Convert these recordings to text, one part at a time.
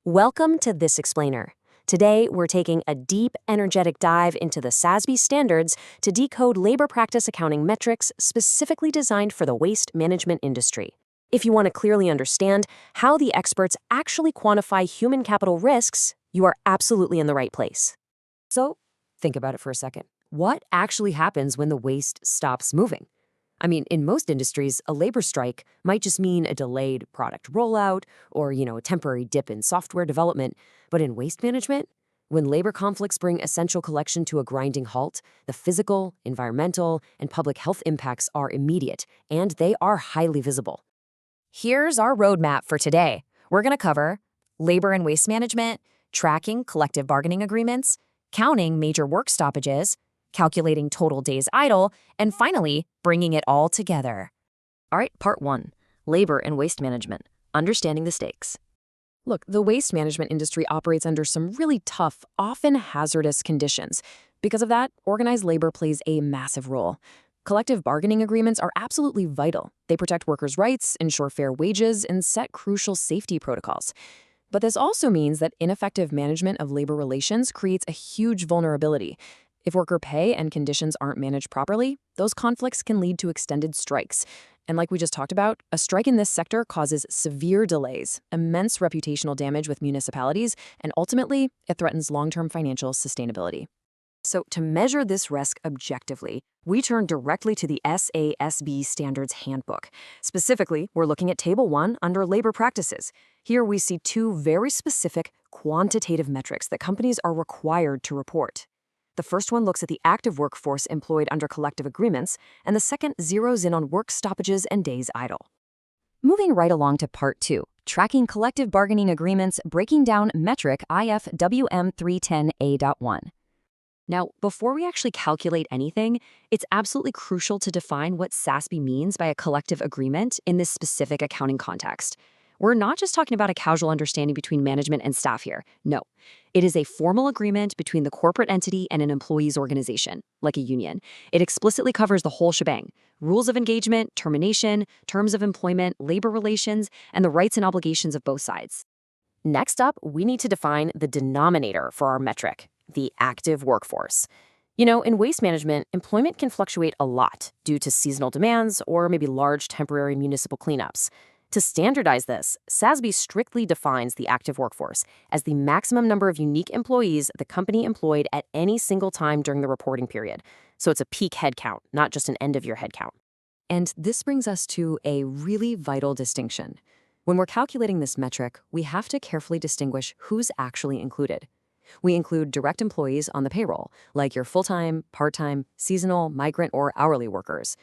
Welcome to This Explainer. Today, we're taking a deep, energetic dive into the SASB standards to decode labor practice accounting metrics specifically designed for the waste management industry. If you want to clearly understand how the experts actually quantify human capital risks, you are absolutely in the right place. So, think about it for a second. What actually happens when the waste stops moving? In most industries, a labor strike might just mean a delayed product rollout or, a temporary dip in software development. But in waste management, when labor conflicts bring essential collection to a grinding halt, the physical, environmental, and public health impacts are immediate, and they are highly visible. Here's our roadmap for today. We're going to cover labor and waste management, tracking collective bargaining agreements, counting major work stoppages, calculating total days idle, and finally, bringing it all together. All right, part 1, labor and waste management, understanding the stakes. Look, the waste management industry operates under some really tough, often hazardous conditions. Because of that, organized labor plays a massive role. Collective bargaining agreements are absolutely vital. They protect workers' rights, ensure fair wages, and set crucial safety protocols. But this also means that ineffective management of labor relations creates a huge vulnerability. If worker pay and conditions aren't managed properly, those conflicts can lead to extended strikes. And like we just talked about, a strike in this sector causes severe delays, immense reputational damage with municipalities, and ultimately, it threatens long-term financial sustainability. So to measure this risk objectively, we turn directly to the SASB Standards Handbook. Specifically, we're looking at Table 1 under Labor Practices. Here we see two very specific quantitative metrics that companies are required to report. The first one looks at the active workforce employed under collective agreements, and the second zeroes in on work stoppages and days idle. Moving right along to part 2, tracking collective bargaining agreements, breaking down metric IFWM 310A.1. Now, before we actually calculate anything, it's absolutely crucial to define what SASB means by a collective agreement in this specific accounting context. We're not just talking about a casual understanding between management and staff here. No, it is a formal agreement between the corporate entity and an employee's organization, like a union. It explicitly covers the whole shebang: rules of engagement, termination, terms of employment, labor relations, and the rights and obligations of both sides. Next up, we need to define the denominator for our metric, the active workforce. In waste management, employment can fluctuate a lot due to seasonal demands or maybe large temporary municipal cleanups. To standardize this, SASB strictly defines the active workforce as the maximum number of unique employees the company employed at any single time during the reporting period. So it's a peak headcount, not just an end-of-year headcount. And this brings us to a really vital distinction. When we're calculating this metric, we have to carefully distinguish who's actually included. We include direct employees on the payroll, like your full-time, part-time, seasonal, migrant, or hourly workers.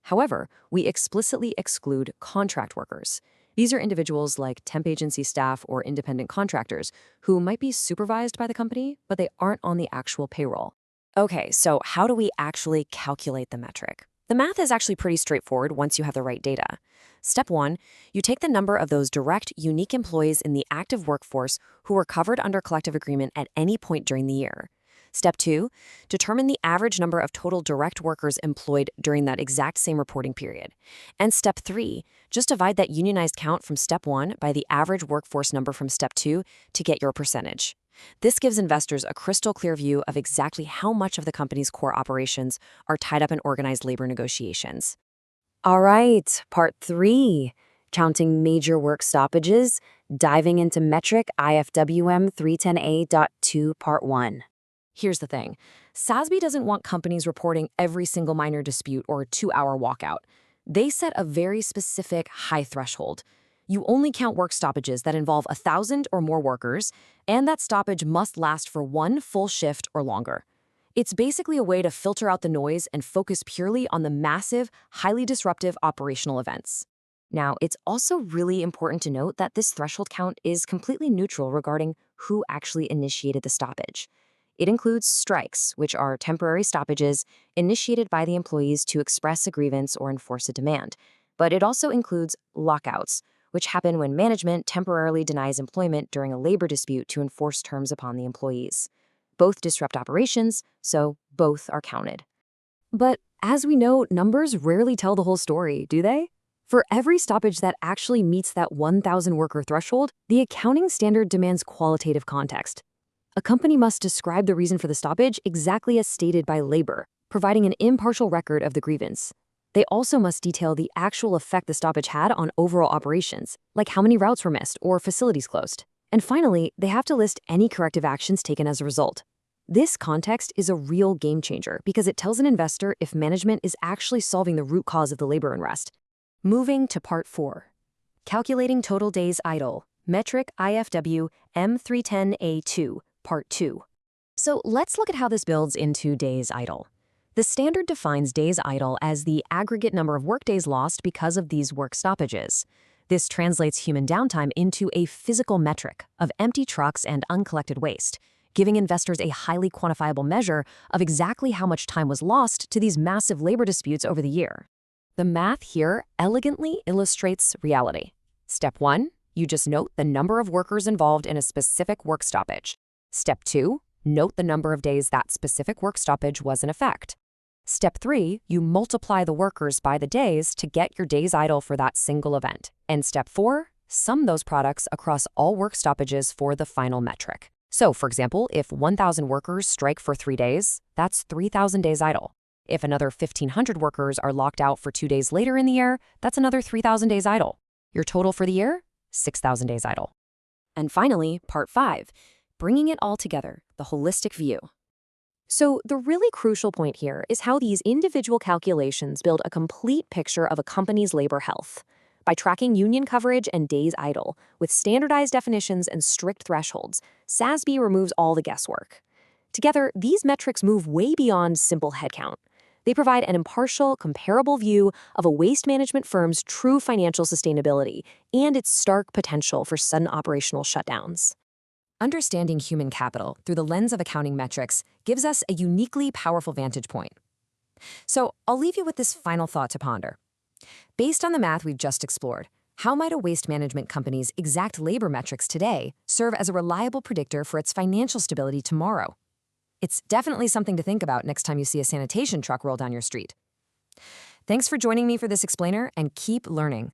However, we explicitly exclude contract workers. These are individuals like temp agency staff or independent contractors who might be supervised by the company, but they aren't on the actual payroll. Okay, so how do we actually calculate the metric? The math is actually pretty straightforward once you have the right data. Step 1, you take the number of those direct, unique employees in the active workforce who were covered under collective agreement at any point during the year. Step 2, determine the average number of total direct workers employed during that exact same reporting period. And Step 3, just divide that unionized count from Step 1 by the average workforce number from Step 2 to get your percentage. This gives investors a crystal clear view of exactly how much of the company's core operations are tied up in organized labor negotiations. All right, part 3, counting major work stoppages, diving into metric IFWM 310A.2 part 1. Here's the thing. SASB doesn't want companies reporting every single minor dispute or 2-hour walkout. They set a very specific high threshold. You only count work stoppages that involve 1,000 or more workers, and that stoppage must last for 1 full shift or longer. It's basically a way to filter out the noise and focus purely on the massive, highly disruptive operational events. Now, it's also really important to note that this threshold count is completely neutral regarding who actually initiated the stoppage. It includes strikes, which are temporary stoppages initiated by the employees to express a grievance or enforce a demand. But it also includes lockouts, which happen when management temporarily denies employment during a labor dispute to enforce terms upon the employees. Both disrupt operations, so both are counted. But as we know, numbers rarely tell the whole story, do they? For every stoppage that actually meets that 1,000 worker threshold, the accounting standard demands qualitative context. A company must describe the reason for the stoppage exactly as stated by labor, providing an impartial record of the grievance. They also must detail the actual effect the stoppage had on overall operations, like how many routes were missed or facilities closed. And finally, they have to list any corrective actions taken as a result. This context is a real game changer because it tells an investor if management is actually solving the root cause of the labor unrest. Moving to Part 4. Calculating Total Days Idle, Metric IFW M310A2, Part 2. So let's look at how this builds into days idle. The standard defines days idle as the aggregate number of workdays lost because of these work stoppages. This translates human downtime into a physical metric of empty trucks and uncollected waste, giving investors a highly quantifiable measure of exactly how much time was lost to these massive labor disputes over the year. The math here elegantly illustrates reality. Step 1, you just note the number of workers involved in a specific work stoppage. Step 2, note the number of days that specific work stoppage was in effect. Step 3, you multiply the workers by the days to get your days idle for that single event. And Step 4, sum those products across all work stoppages for the final metric. So, for example, if 1,000 workers strike for 3 days, that's 3,000 days idle. If another 1,500 workers are locked out for 2 days later in the year, that's another 3,000 days idle. Your total for the year? 6,000 days idle. And finally, Part 5, bringing it all together, the holistic view. So the really crucial point here is how these individual calculations build a complete picture of a company's labor health. By tracking union coverage and days idle, with standardized definitions and strict thresholds, SASB removes all the guesswork. Together, these metrics move way beyond simple headcount. They provide an impartial, comparable view of a waste management firm's true financial sustainability and its stark potential for sudden operational shutdowns. Understanding human capital through the lens of accounting metrics gives us a uniquely powerful vantage point. So I'll leave you with this final thought to ponder. Based on the math we've just explored, how might a waste management company's exact labor metrics today serve as a reliable predictor for its financial stability tomorrow? It's definitely something to think about next time you see a sanitation truck roll down your street. Thanks for joining me for this explainer, and keep learning.